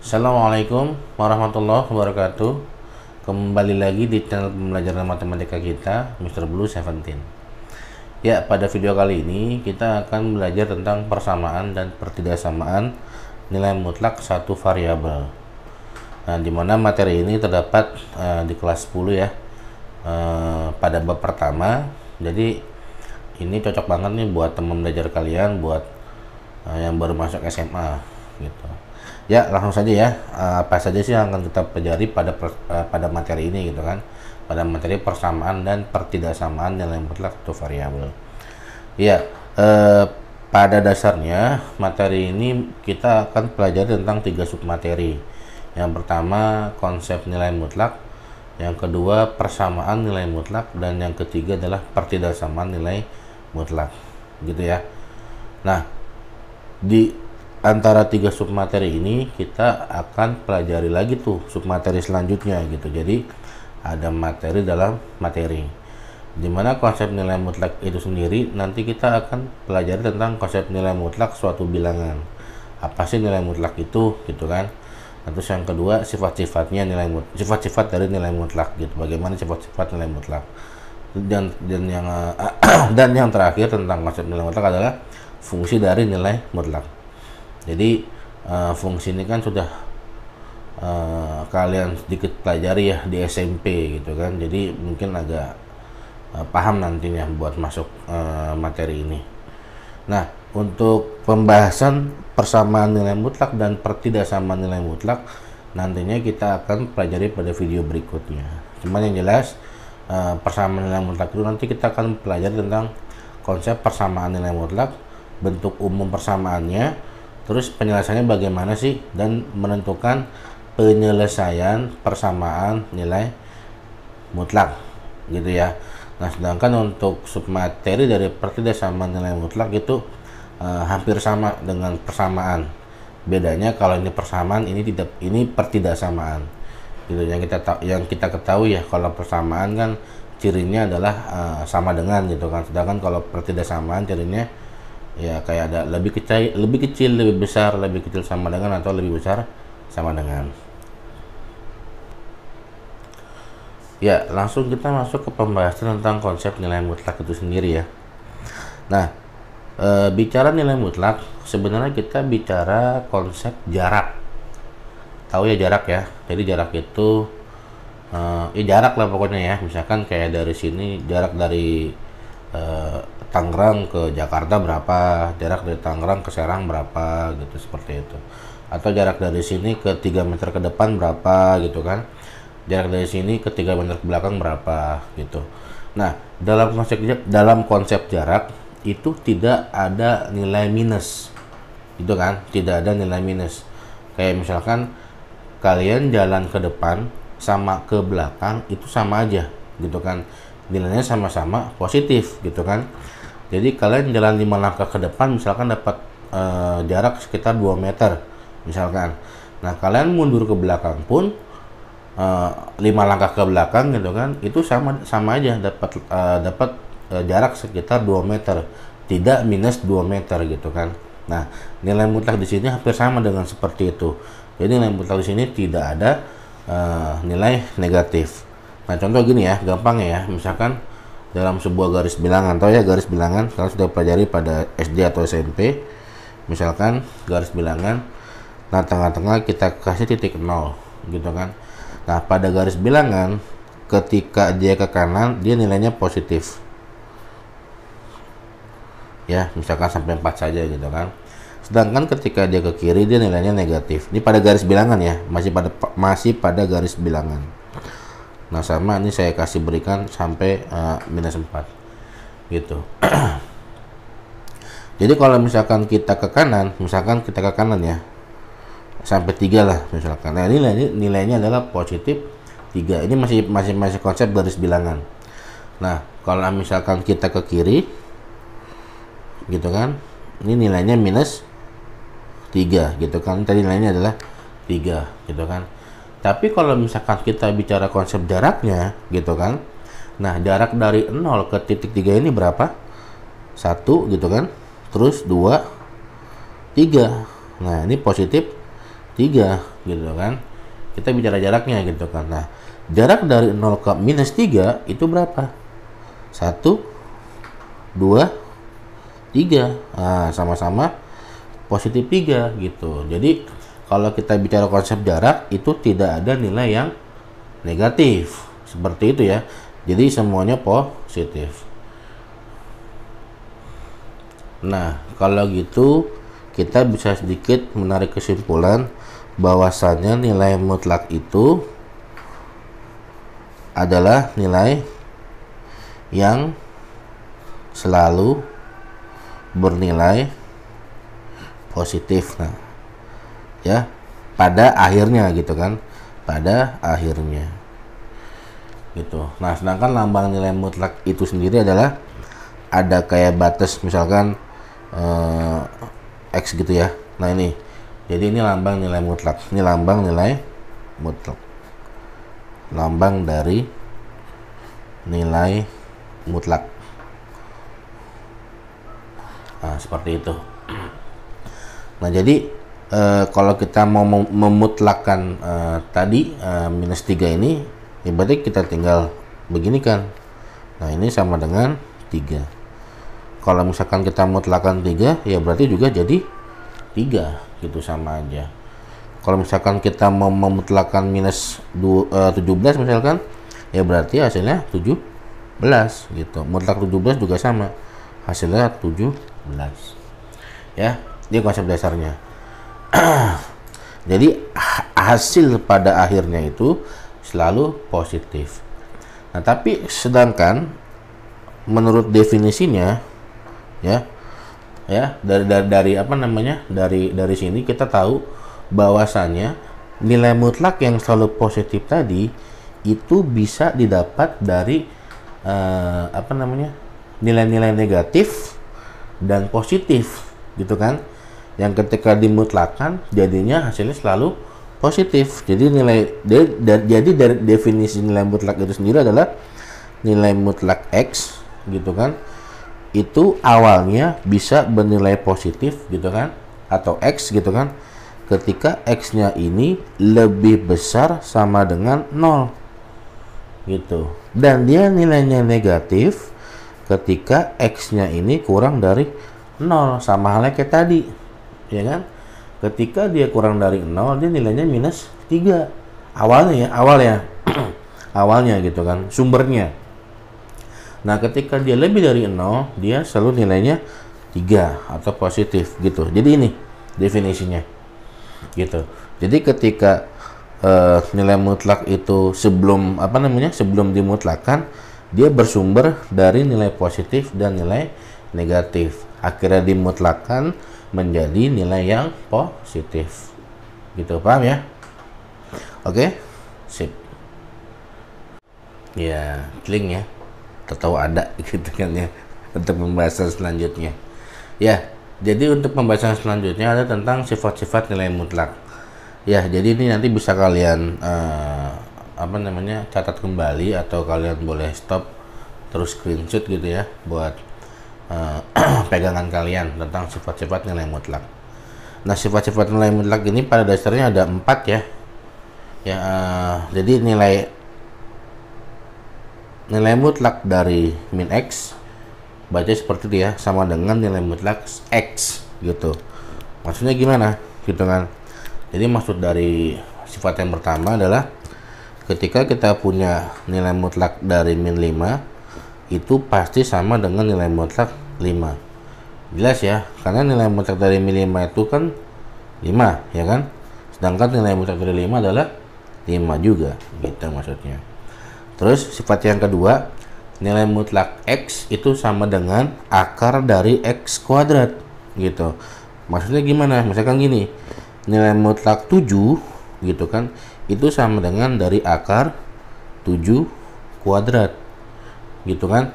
Assalamualaikum warahmatullahi wabarakatuh. Kembali lagi di channel pembelajaran matematika kita, Mr. Blue 17. Ya, pada video kali ini kita akan belajar tentang persamaan dan pertidaksamaan nilai mutlak satu variabel. Nah, di mana materi ini terdapat di kelas 10 ya, pada bab pertama. Jadi ini cocok banget nih buat teman belajar kalian, buat yang baru masuk SMA gitu. Ya, langsung saja ya. Apa saja sih yang akan kita pelajari pada materi ini gitu kan? Pada materi persamaan dan pertidaksamaan nilai mutlak satu variabel. Ya, pada dasarnya materi ini kita akan pelajari tentang 3 submateri. Yang pertama konsep nilai mutlak, yang kedua persamaan nilai mutlak, dan yang ketiga adalah pertidaksamaan nilai mutlak. Gitu ya. Nah, di antara 3 submateri ini kita akan pelajari lagi tuh submateri selanjutnya gitu. Jadi ada materi dalam materi, dimana konsep nilai mutlak itu sendiri nanti kita akan pelajari tentang konsep nilai mutlak suatu bilangan. Apa sih nilai mutlak itu gitu kan. Terus yang kedua sifat-sifatnya sifat-sifat dari nilai mutlak gitu. Bagaimana sifat-sifat nilai mutlak. Dan yang dan yang terakhir tentang konsep nilai mutlak adalah fungsi dari nilai mutlak. Jadi fungsi ini kan sudah kalian sedikit pelajari ya di SMP gitu kan. Jadi mungkin agak paham nantinya buat masuk materi ini. Nah, untuk pembahasan persamaan nilai mutlak dan pertidaksamaan nilai mutlak nantinya kita akan pelajari pada video berikutnya. Cuman yang jelas persamaan nilai mutlak itu nanti kita akan pelajari tentang konsep persamaan nilai mutlak, bentuk umum persamaannya, terus penjelasannya bagaimana sih, dan menentukan penyelesaian persamaan nilai mutlak gitu ya. Nah, sedangkan untuk submateri dari pertidaksamaan nilai mutlak itu hampir sama dengan persamaan. Bedanya kalau ini persamaan, ini pertidaksamaan gitu. Yang kita ketahui ya, kalau persamaan kan cirinya adalah sama dengan gitu kan. Sedangkan kalau pertidaksamaan cirinya ya kayak ada lebih kecil, lebih besar, lebih kecil sama dengan, atau lebih besar sama dengan. Ya, langsung kita masuk ke pembahasan tentang konsep nilai mutlak itu sendiri ya. Nah, bicara nilai mutlak sebenarnya kita bicara konsep jarak. Tahu ya jarak ya. Jadi jarak itu jarak lah pokoknya ya. Misalkan kayak dari sini, jarak dari Tangerang ke Jakarta berapa, jarak dari Tangerang ke Serang berapa gitu, seperti itu. Atau jarak dari sini ke 3 meter ke depan berapa gitu kan, jarak dari sini ke 3 meter ke belakang berapa gitu. Nah, dalam konsep jarak itu tidak ada nilai minus gitu kan, tidak ada nilai minus. Kayak misalkan kalian jalan ke depan sama ke belakang itu sama aja gitu kan, nilainya sama-sama positif gitu kan. Jadi kalian jalan 5 langkah ke depan misalkan dapat jarak sekitar 2 meter misalkan. Nah, kalian mundur ke belakang pun 5 langkah ke belakang gitu kan, itu sama aja dapat jarak sekitar 2 meter, tidak minus 2 meter gitu kan. Nah, nilai mutlak di sini hampir sama dengan seperti itu. Jadi nilai mutlak di sini tidak ada nilai negatif. Nah, contoh gini ya, gampang ya. Misalkan dalam sebuah garis bilangan, atau ya garis bilangan kalian sudah pelajari pada SD atau SMP. Misalkan garis bilangan, nah tengah-tengah kita kasih titik 0 gitu kan. Nah, pada garis bilangan ketika dia ke kanan dia nilainya positif ya, misalkan sampai 4 saja gitu kan. Sedangkan ketika dia ke kiri dia nilainya negatif. Ini pada garis bilangan ya, masih pada garis bilangan. Nah, sama ini saya kasih berikan sampai minus 4 gitu. Jadi kalau misalkan kita ke kanan, ya sampai 3 lah misalkan. Nah, ini nilainya adalah positif 3. Ini masih konsep garis bilangan. Nah, kalau misalkan kita ke kiri gitu kan, ini nilainya minus 3 gitu kan. Tadi nilainya adalah 3 gitu kan. Tapi kalau misalkan kita bicara konsep jaraknya gitu kan, nah jarak dari 0 ke titik 3 ini berapa? 1 gitu kan, terus 2, 3. Nah, ini positif 3 gitu kan. Kita bicara jaraknya gitu kan. Nah, jarak dari 0 ke minus 3 itu berapa? 1, 2, 3. Nah, sama-sama positif 3 gitu. Jadi kalau kita bicara konsep jarak itu tidak ada nilai yang negatif. Seperti itu ya. Jadi semuanya positif. Nah, kalau gitu kita bisa sedikit menarik kesimpulan bahwasannya nilai mutlak itu adalah nilai yang selalu bernilai positif. Nah, ya, pada akhirnya gitu kan, pada akhirnya gitu. Nah, sedangkan lambang nilai mutlak itu sendiri adalah ada kayak batas, misalkan X gitu ya. Nah, ini jadi ini lambang nilai mutlak, ini lambang nilai mutlak, lambang dari nilai mutlak. Nah, seperti itu. Nah, jadi kalau kita mau memutlakkan tadi minus 3 ini, ya berarti kita tinggal begini kan. Nah, ini sama dengan 3. Kalau misalkan kita mutlakkan 3, ya berarti juga jadi 3 gitu, sama aja. Kalau misalkan kita mau memutlakkan minus 17 misalkan, ya berarti hasilnya 17 gitu. Mutlak 17 juga sama, hasilnya 17. Ya, ini konsep dasarnya. Jadi hasil pada akhirnya itu selalu positif. Nah, tapi sedangkan menurut definisinya ya dari apa namanya, dari sini kita tahu bahwasannya nilai mutlak yang selalu positif tadi itu bisa didapat dari apa namanya, nilai-nilai negatif dan positif gitu kan, yang ketika dimutlakan jadinya hasilnya selalu positif. Jadi jadi dari definisi nilai mutlak itu sendiri adalah nilai mutlak X gitu kan, itu awalnya bisa bernilai positif gitu kan, atau X gitu kan, ketika X-nya ini lebih besar sama dengan 0 gitu, dan dia nilainya negatif ketika X-nya ini kurang dari 0, sama halnya kayak tadi ya kan, ketika dia kurang dari 0 dia nilainya minus 3 awalnya awalnya gitu kan, sumbernya. Nah, ketika dia lebih dari 0, dia selalu nilainya 3 atau positif gitu. Jadi ini definisinya gitu. Jadi ketika nilai mutlak itu sebelum apa namanya, sebelum dimutlakan, dia bersumber dari nilai positif dan nilai negatif. Akhirnya dimutlakan menjadi nilai yang positif. Gitu, paham ya? Oke, sip. Ya, link ya. Tahu ada gitu kan ya, untuk pembahasan selanjutnya. Ya, jadi untuk pembahasan selanjutnya ada tentang sifat-sifat nilai mutlak. Ya, jadi ini nanti bisa kalian apa namanya, catat kembali, atau kalian boleh stop terus screenshot gitu ya, buat pegangan kalian tentang sifat-sifat nilai mutlak. Nah, sifat-sifat nilai mutlak ini pada dasarnya ada 4 ya. Ya, jadi nilai mutlak dari min X baca seperti itu ya, sama dengan nilai mutlak X gitu. Maksudnya gimana gitu kan. Jadi maksud dari sifat yang pertama adalah ketika kita punya nilai mutlak dari min 5 itu pasti sama dengan nilai mutlak 5. Jelas ya, karena nilai mutlak dari min 5 itu kan 5 ya kan, sedangkan nilai mutlak dari 5 adalah 5 juga gitu maksudnya. Terus sifat yang kedua, nilai mutlak X itu sama dengan akar dari X kuadrat gitu. Maksudnya gimana? Misalkan gini, nilai mutlak 7 gitu kan, itu sama dengan dari akar 7 kuadrat gitu kan.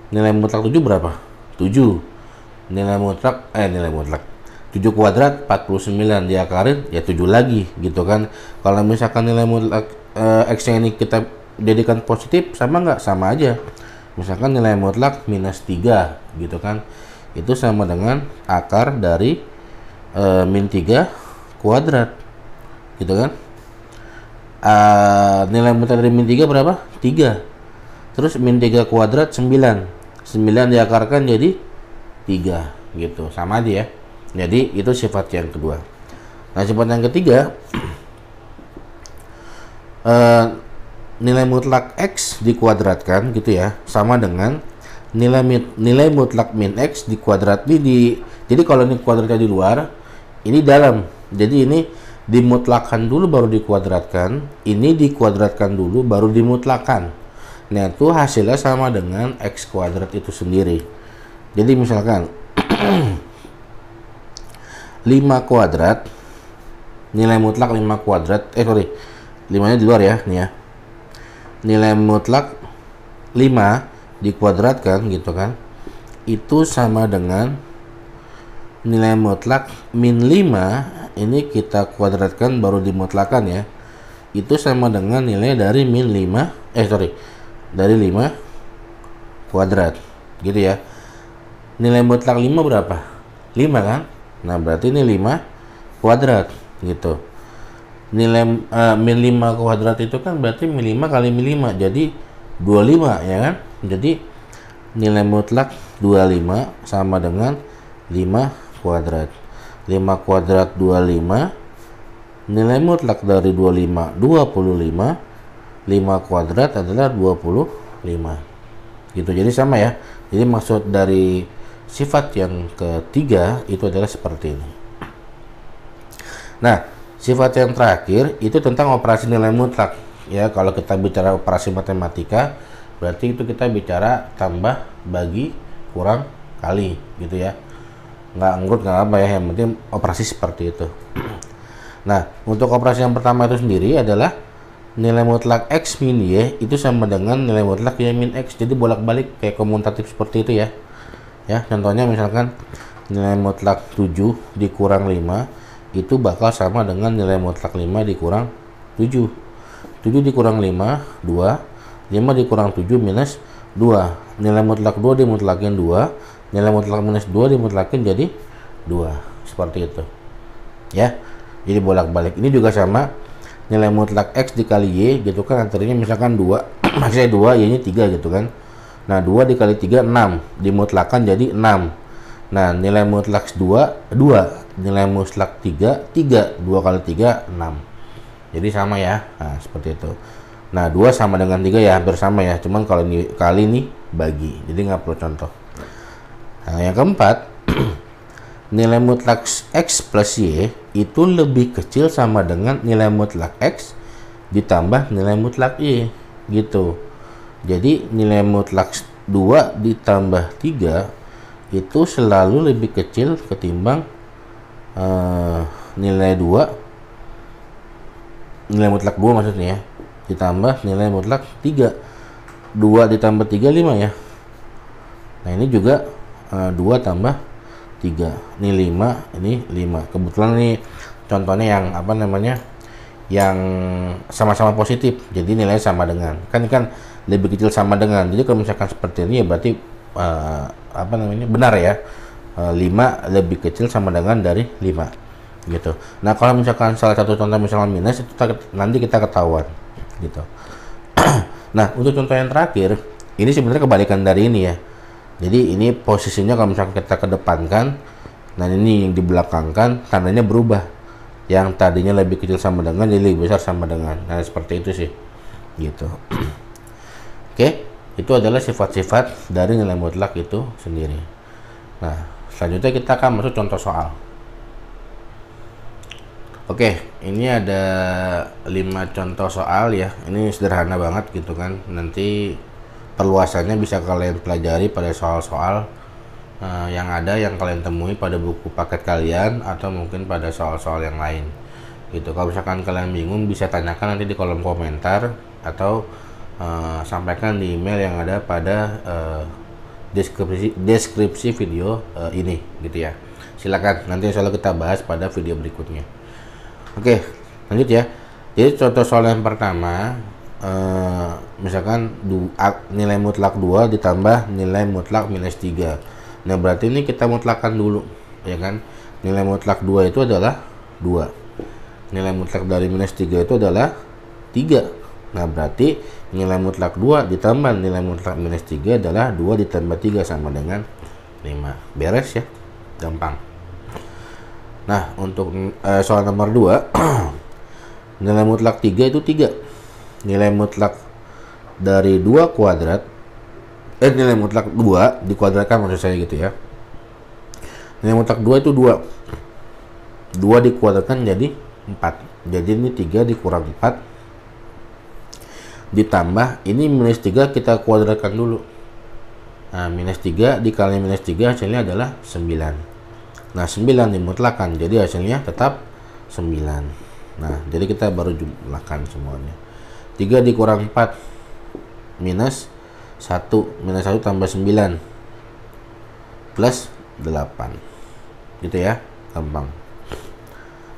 Nilai mutlak 7 berapa? 7. Nilai mutlak 7 kuadrat 49, diakarin ya 7 lagi gitu kan. Kalau misalkan nilai mutlak X yang ini kita jadikan positif, sama nggak? Sama aja. Misalkan nilai mutlak minus 3 gitu kan, itu sama dengan akar dari min 3 kuadrat gitu kan. Nilai mutlak dari min 3 berapa? 3. Terus min 3 kuadrat 9. 9 diakarkan jadi 3 gitu. Sama aja ya. Jadi itu sifat yang kedua. Nah, sifat yang ketiga, nilai mutlak X dikuadratkan gitu ya, sama dengan nilai mutlak min X dikuadrat di jadi kalau ini kuadratnya di luar, ini dalam. Jadi ini dimutlakan dulu baru dikuadratkan, ini dikuadratkan dulu baru dimutlakan. Nah, itu hasilnya sama dengan X kuadrat itu sendiri. Jadi misalkan 5 kuadrat, nilai mutlak 5 kuadrat, 5-nya di luar ya, nih ya. Nilai mutlak 5 dikuadratkan gitu kan, itu sama dengan nilai mutlak min 5, ini kita kuadratkan baru dimutlakan ya, itu sama dengan nilai dari min 5, dari 5 kuadrat gitu ya. Nilai mutlak 5 berapa? 5 kan? Nah, berarti ini 5 kuadrat gitu. Nilai min 5 kuadrat itu kan berarti min 5 kali min 5, jadi 25 ya kan. Jadi nilai mutlak 25 sama dengan 5 kuadrat. 5 kuadrat 25, nilai mutlak dari 25 25, 5 kuadrat adalah 25 gitu. Jadi sama ya. Jadi maksud dari sifat yang ketiga itu adalah seperti ini. Nah, sifat yang terakhir itu tentang operasi nilai mutlak ya. Kalau kita bicara operasi matematika, berarti itu kita bicara tambah, bagi, kurang, kali gitu ya. Nggak ngurut nggak apa ya, yang penting operasi seperti itu. Nah, untuk operasi yang pertama itu sendiri adalah nilai mutlak X min Y itu sama dengan nilai mutlak Y min X. Jadi bolak-balik kayak komutatif seperti itu ya. Ya, contohnya misalkan nilai mutlak 7 dikurang 5 itu bakal sama dengan nilai mutlak 5 dikurang 7. 7 dikurang 5, 2. 5 dikurang 7 minus 2. Nilai mutlak 2 dimutlakin 2. Nilai mutlak minus 2 dimutlakin jadi 2. Seperti itu. Ya. Jadi bolak-balik. Ini juga sama. Nilai mutlak X dikali Y gitu kan, antaranya misalkan 2. Maksudnya 2, Y-nya 3 gitu kan. Nah, 2 dikali 3, 6. Dimutlakan jadi 6. Nah, nilai mutlak 2, 2. Nilai mutlak 3, 3. 2 kali 3, 6. Jadi sama ya. Nah, seperti itu. Nah, 2 sama dengan 3 ya, hampir sama ya. Cuman kalau ini kali ini bagi. Jadi nggak perlu contoh. Nah, yang keempat, nilai mutlak X plus Y itu lebih kecil sama dengan nilai mutlak X ditambah nilai mutlak Y gitu. Jadi nilai mutlak 2 ditambah 3 itu selalu lebih kecil ketimbang nilai 2, nilai mutlak 2 maksudnya ya, ditambah nilai mutlak 3. 2 ditambah 3, 5 ya. Nah, ini juga 2 tambah 3. Ini 5, ini 5. Kebetulan ini contohnya yang apa namanya? Yang sama-sama positif. Jadi nilainya sama dengan. Kan lebih kecil sama dengan. Jadi kalau misalkan seperti ini ya berarti apa namanya? Benar ya. 5 lebih kecil sama dengan dari 5. Gitu. Nah, kalau misalkan salah satu contoh misalnya minus, itu nanti kita ketahuan gitu. Nah, untuk contoh yang terakhir, ini sebenarnya kebalikan dari ini ya. Jadi ini posisinya kalau misalkan kita kedepankan, nah ini yang dibelakangkan, tandanya berubah. Yang tadinya lebih kecil sama dengan jadi lebih besar sama dengan. Nah, seperti itu sih. Gitu. Oke, itu adalah sifat-sifat dari nilai mutlak itu sendiri. Nah, selanjutnya kita akan masuk contoh soal. Oke, ini ada 5 contoh soal ya. Ini sederhana banget gitu kan. Nanti perluasannya bisa kalian pelajari pada soal-soal yang ada yang kalian temui pada buku paket kalian atau mungkin pada soal-soal yang lain gitu. Kalau misalkan kalian bingung bisa tanyakan nanti di kolom komentar atau sampaikan di email yang ada pada deskripsi video ini gitu ya. Silakan, nanti insya Allah kita bahas pada video berikutnya. Oke, lanjut ya. Jadi contoh soal yang pertama, misalkan nilai mutlak 2 ditambah nilai mutlak minus 3. Nah, berarti ini kita mutlakkan dulu ya kan. Nilai mutlak 2 itu adalah 2. Nilai mutlak dari minus 3 itu adalah 3. Nah, berarti nilai mutlak 2 ditambah nilai mutlak minus 3 adalah 2 ditambah 3 sama dengan 5. Beres ya, gampang. Nah, untuk soal nomor 2 nilai mutlak 3 itu 3. Nilai mutlak dari 2 kuadrat nilai mutlak 2 dikuadratkan, maksud saya gitu ya. Nilai mutlak 2 itu 2. 2 dikuadratkan jadi 4. Jadi ini 3 dikurang 4 ditambah ini minus 3 kita kuadratkan dulu. Nah, minus 3 dikali minus 3 hasilnya adalah 9. Nah, 9 dimutlakan, jadi hasilnya tetap 9. Nah, jadi kita baru jumlahkan semuanya. 3 dikurang 4 minus 1. Minus 1 tambah 9 plus 8. Gitu ya, gampang.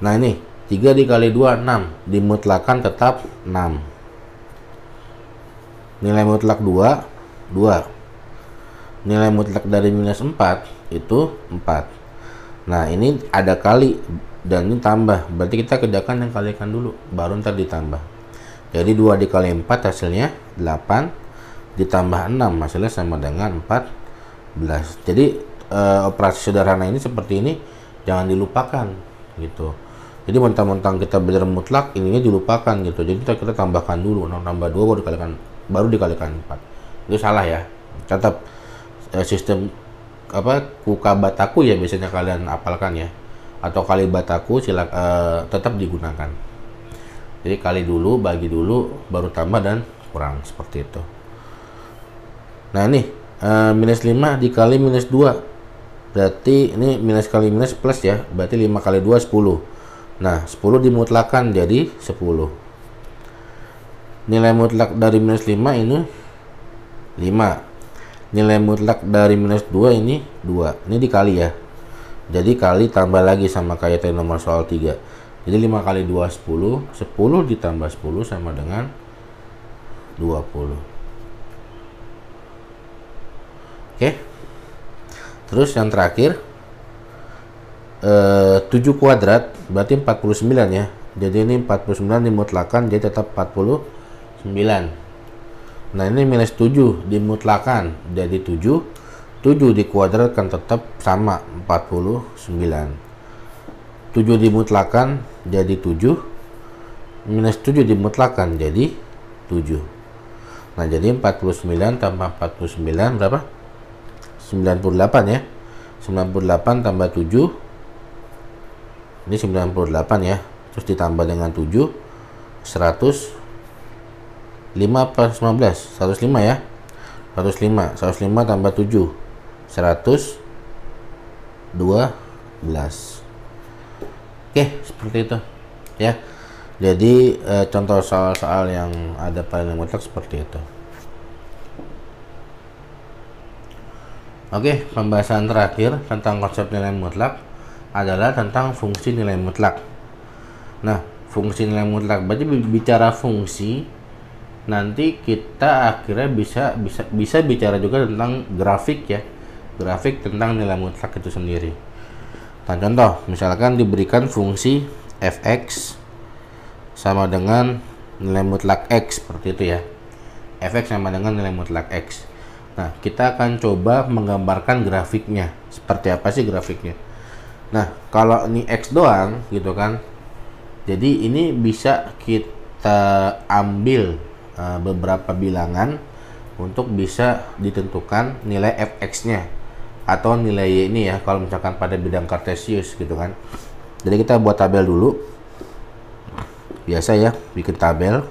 Nah, ini 3 dikali 2, 6. Dimutlakan tetap 6. Nilai mutlak 2, 2. Nilai mutlak dari minus 4 itu 4. Nah, ini ada kali dan ini tambah. Berarti kita kerjakan yang kalikan dulu, baru ntar ditambah. Jadi 2 dikali 4 hasilnya 8. Ditambah 6 hasilnya sama dengan 14. Jadi operasi sederhana ini seperti ini jangan dilupakan gitu. Jadi mentang-mentang kita belajar mutlak, ininya dilupakan gitu. Jadi kita tambahkan dulu, 6 tambah 2 baru dikalikan 4. Itu salah ya. Catat sistem kuka bataku ya biasanya kalian apalkan ya. Atau kali bataku tetap digunakan. Jadi kali dulu, bagi dulu, baru tambah dan kurang seperti itu. Nah, ini minus 5 dikali minus 2. Berarti ini minus kali minus plus ya. Berarti 5 kali 2 10. Nah, 10 dimutlakan jadi 10. Nilai mutlak dari minus 5 ini 5. Nilai mutlak dari minus 2 ini 2. Ini dikali ya. Jadi kali tambah lagi sama kayak tadi nomor soal 3. Jadi 5 kali 2 10. 10 ditambah 10 sama dengan 20. Oke. Terus yang terakhir 7 kuadrat berarti 49 ya. Jadi ini 49 dimutlakan jadi tetap 49. Nah, ini minus 7 dimutlakan jadi 7. 7 dikuadratkan tetap sama 49. 7 dimutlakan jadi 7. Minus 7 dimutlakan jadi 7. Nah, jadi 49 tambah 49 berapa? 98 ya. 98 tambah 7. Ini 98 ya. Terus ditambah dengan 7. 100. 5 plus 15. 105 ya. 105. 105 tambah 7. 112. Oke, seperti itu ya. Jadi contoh soal-soal yang ada pada nilai mutlak seperti itu. Oke, pembahasan terakhir tentang konsep nilai mutlak adalah tentang fungsi nilai mutlak. Nah, fungsi nilai mutlak berarti bicara fungsi, nanti kita akhirnya bisa bicara juga tentang grafik ya. Grafik tentang nilai mutlak itu sendiri. Nah, contoh, misalkan diberikan fungsi fx sama dengan nilai mutlak x seperti itu ya. Fx sama dengan nilai mutlak x. Nah, kita akan coba menggambarkan grafiknya. Seperti apa sih grafiknya? Nah, kalau ini X doang gitu kan. Jadi ini bisa kita ambil beberapa bilangan untuk bisa ditentukan nilai fx-nya atau nilai y ini ya kalau misalkan pada bidang kartesius gitu kan. Jadi kita buat tabel dulu. Biasa ya, bikin tabel.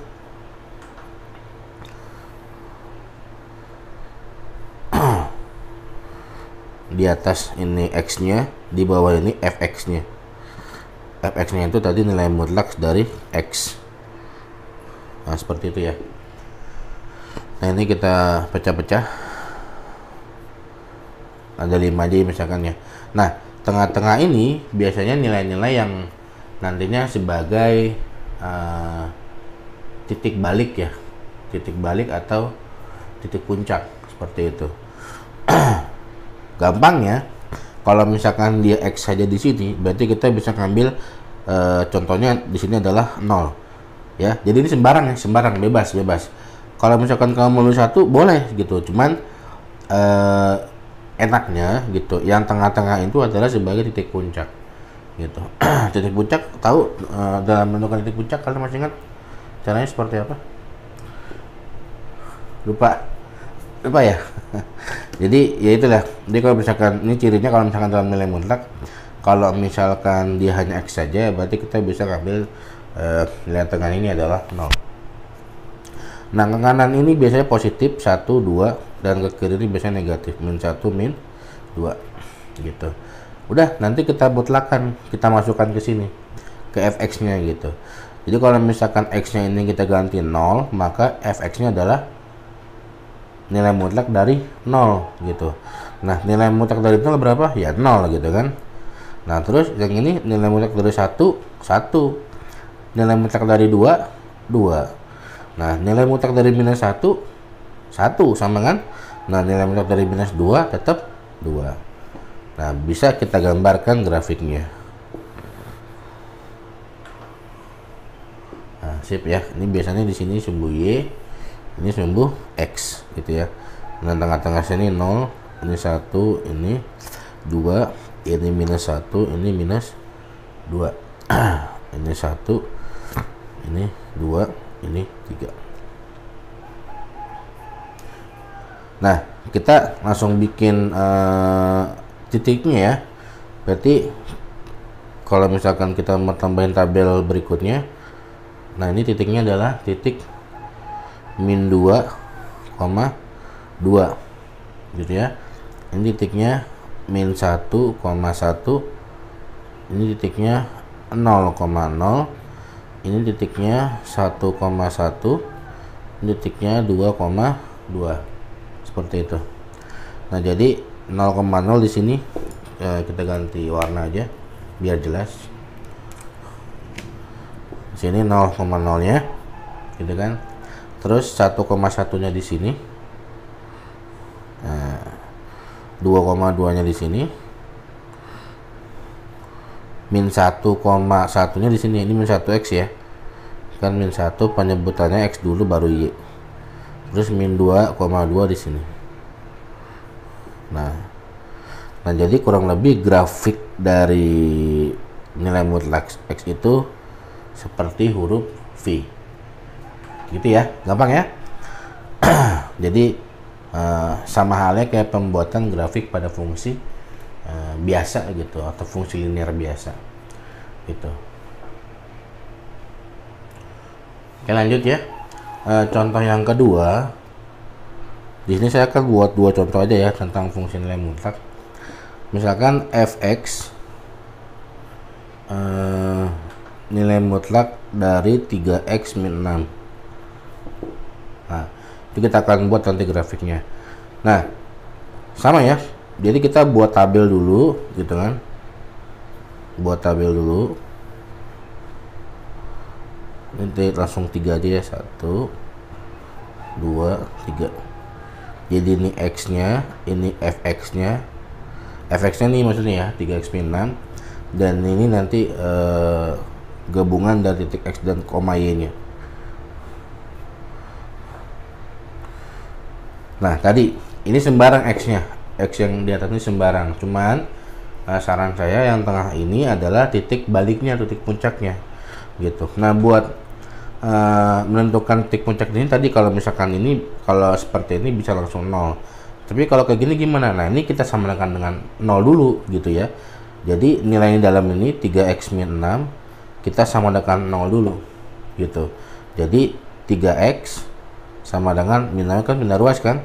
Di atas ini x-nya, di bawah ini fx-nya. Fx-nya itu tadi nilai mutlak dari x. Nah, seperti itu ya. Nah, ini kita pecah-pecah. Ada 5 aja misalkan ya. Nah, tengah-tengah ini biasanya nilai-nilai yang nantinya sebagai titik balik ya. Titik balik atau titik puncak seperti itu. Gampangnya, kalau misalkan dia X saja di sini, berarti kita bisa ngambil contohnya di sini adalah 0 ya. Jadi ini sembarang ya, sembarang, bebas. Kalau misalkan kamu nulis 1 boleh gitu, cuman enaknya gitu yang tengah-tengah itu adalah sebagai titik puncak gitu. Titik puncak, tahu dalam menentukan titik puncak kalian masih ingat caranya seperti apa? Lupa ya. Jadi ya itulah. Jadi kalau misalkan ini cirinya, kalau misalkan dalam nilai mutlak, kalau misalkan dia hanya X saja, berarti kita bisa ngambil nilai tengah ini adalah 0. Nah, ke kanan ini biasanya positif 1, 2, dan ke kiri ini biasanya negatif, min 1, min 2 gitu. Udah, nanti kita mutlakkan, kita masukkan ke sini, ke fx nya gitu. Jadi kalau misalkan x nya ini kita ganti 0, maka fx nya adalah nilai mutlak dari 0 gitu. Nah, nilai mutlak dari 0 berapa? Ya 0 gitu kan. Nah, terus yang ini nilai mutlak dari 1, 1. Nilai mutlak dari 2, 2. Nah, nilai mutlak dari minus 1, 1 sama kan? Nah, nilai mutlak dari minus 2 tetap 2. Nah, bisa kita gambarkan grafiknya. Nah, sip ya. Ini biasanya di sini sumbu Y, ini sumbu X gitu ya. Dan tengah-tengah sini 0, ini 1, ini 2, ini minus 1, ini minus 2. Ini 1, ini 2, ini 3. Nah, kita langsung bikin titiknya ya. Berarti kalau misalkan kita mau tambahin tabel berikutnya, nah ini titiknya adalah titik min 2,2 gitu ya. Ini titiknya min 1,1, ini titiknya 0,0, ini titiknya 1,1, ini titiknya 2,2, seperti itu. Nah, jadi 0,0 di sini kita ganti warna aja biar jelas. Di sini 0,0-nya gitu kan. Terus 1,1-nya di sini. Nah, 2,2-nya di sini. Min 1,1-nya di sini. Ini min 1x ya. Kan min 1 penyebutannya x dulu baru y. Terus min 2,2 di sini. Nah, jadi kurang lebih grafik dari nilai mutlak x itu seperti huruf V. Gitu ya, gampang ya. Jadi sama halnya kayak pembuatan grafik pada fungsi biasa gitu, atau fungsi linear biasa gitu. Oke, lanjut ya. Contoh yang kedua, di sini saya akan buat dua contoh aja ya tentang fungsi nilai mutlak. Misalkan fx nilai mutlak dari 3x min 6. Nah, itu kita akan buat nanti grafiknya. Nah, sama ya. Jadi kita buat tabel dulu gitu kan. Buat tabel dulu. Nanti langsung 3 aja ya. 1, 2, 3. Jadi ini x nya, ini fx nya. Fx nya nih maksudnya ya 3x min 6. Dan ini nanti gabungan dari titik x dan koma y nya. Nah, tadi ini sembarang x nya, x yang di atas ini sembarang, cuman saran saya yang tengah ini adalah titik baliknya, titik puncaknya gitu. Nah, buat menentukan titik puncak ini tadi, kalau misalkan ini, kalau seperti ini bisa langsung 0, tapi kalau kayak gini gimana? Nah, ini kita samakan dengan 0 dulu gitu ya. Jadi nilai dalam ini 3x min 6 kita sama dengan 0 dulu gitu. Jadi 3x sama dengan min 6 kan pindah ruas kan,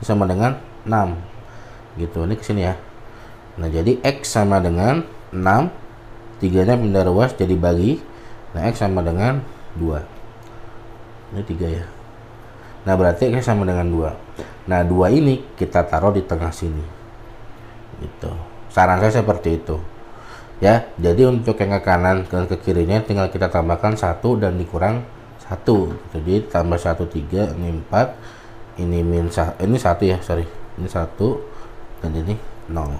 sama dengan 6 gitu. Ini kesini ya. Nah, jadi x sama dengan 6, 3 nya pindah ruas jadi bagi. Nah, x sama dengan 2. Ini 3 ya. Nah, berarti x sama dengan 2. Nah, 2 ini kita taruh di tengah sini gitu. Saran saya seperti itu ya. Jadi untuk yang ke kanan dan ke kirinya tinggal kita tambahkan 1 dan dikurang 1. Jadi tambah 1 3, ini 4, ini min ini 1 ya, sorry. Ini 1 dan ini 0.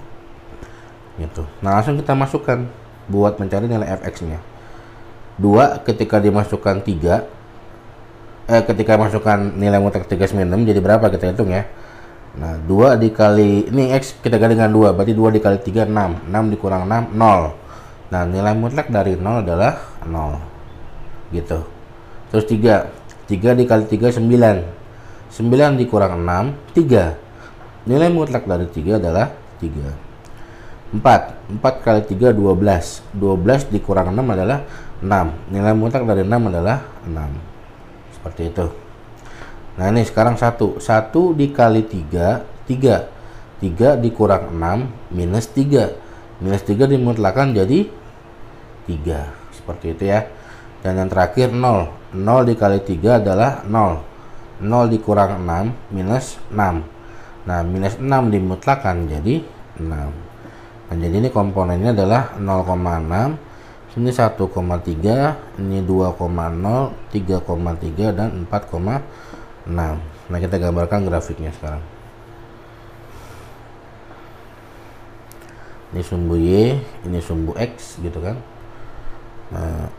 Gitu. Nah, langsung kita masukkan buat mencari nilai fx-nya. 2 ketika dimasukkan 3, ketika masukkan nilai mutlak 396 jadi berapa kita hitung ya. Nah 2 dikali, ini X kita kali dengan 2, berarti 2 dikali 3 6, 6 dikurang 6 0. Nah nilai mutlak dari 0 adalah 0 gitu. Terus 3 dikali 3 9, 9 dikurang 6 3, nilai mutlak dari 3 adalah 3. 4 kali 3 12, 12 dikurang 6 adalah 6, nilai mutlak dari 6 adalah 6. Seperti itu. Nah ini sekarang 1 dikali 3 3 dikurang 6 minus 3, minus 3 dimutlakan jadi 3, seperti itu ya. Dan yang terakhir 0 dikali 3 adalah 0 dikurang 6 minus 6. Nah minus 6 dimutlakan jadi 6. Nah jadi ini komponennya adalah 0,6, ini 1,3, ini 2,0, 3,3 dan 4,6. Nah kita gambarkan grafiknya sekarang. Ini sumbu Y, ini sumbu X gitu kan. Nah,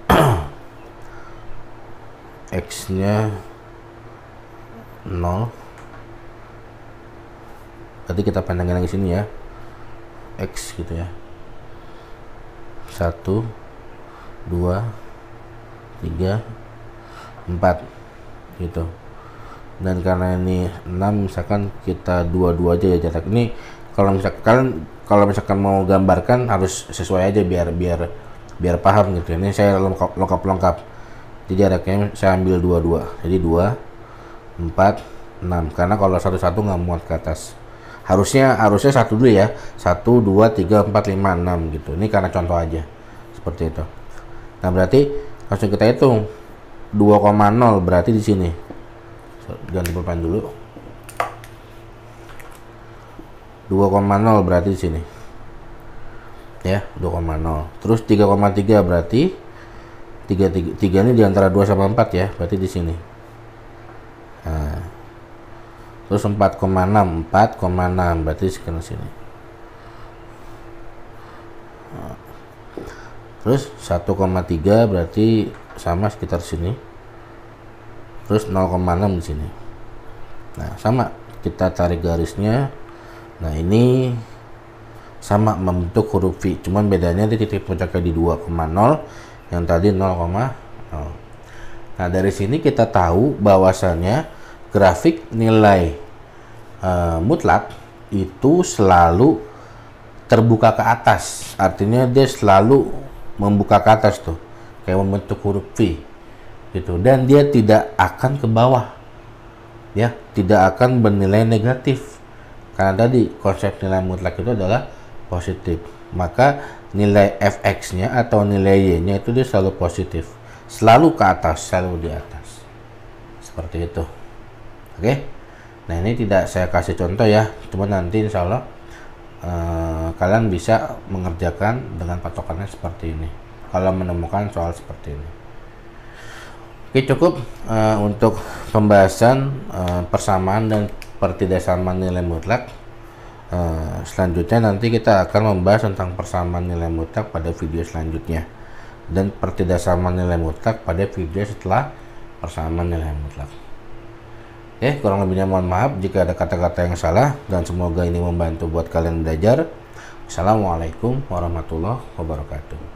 X nya 0, berarti kita pandangin lagi sini ya, X gitu ya, 1 2 3 4 gitu. Dan karena ini 6, misalkan kita 22 aja ya jarak ini. Kalau misalkan mau gambarkan harus sesuai aja biar paham gitu. Ini saya lengkap. Jadi jaraknya saya ambil 22. Jadi 2 4 6. Karena kalau satu-satu nggak muat ke atas. Harusnya satu dulu ya. 1 2 3 4 5 6 gitu. Ini karena contoh aja. Seperti itu. Nah, berarti langsung kita hitung 2,0 berarti di sini. Ganti pulpen dulu. 2,0 berarti di sini. Ya, 2,0. Terus 3,3 berarti 3 ini di antara 2 sama 4 ya, berarti di sini. Nah. Terus 4,6 berarti sekitar sini. Nah. Terus 1,3 berarti sama sekitar sini. Terus 0,6 di sini. Nah, sama kita tarik garisnya. Nah, ini sama membentuk huruf V, cuman bedanya di titik puncaknya di 2,0, yang tadi 0,0. Nah, dari sini kita tahu bahwasannya grafik nilai mutlak itu selalu terbuka ke atas, artinya dia selalu membuka ke atas tuh, kayak membentuk huruf V gitu, dan dia tidak akan ke bawah ya, tidak akan bernilai negatif karena tadi konsep nilai mutlak itu adalah positif, maka nilai fx nya atau nilai y nya itu dia selalu positif, selalu ke atas, selalu di atas, seperti itu. Oke, nah ini tidak saya kasih contoh ya, cuma nanti insya Allah kalian bisa mengerjakan dengan patokannya seperti ini kalau menemukan soal seperti ini. Oke, cukup untuk pembahasan persamaan dan pertidaksamaan nilai mutlak. Selanjutnya nanti kita akan membahas tentang persamaan nilai mutlak pada video selanjutnya dan pertidaksamaan nilai mutlak pada video setelah persamaan nilai mutlak. Oke, kurang lebihnya mohon maaf jika ada kata-kata yang salah, dan semoga ini membantu buat kalian belajar. Assalamualaikum warahmatullahi wabarakatuh.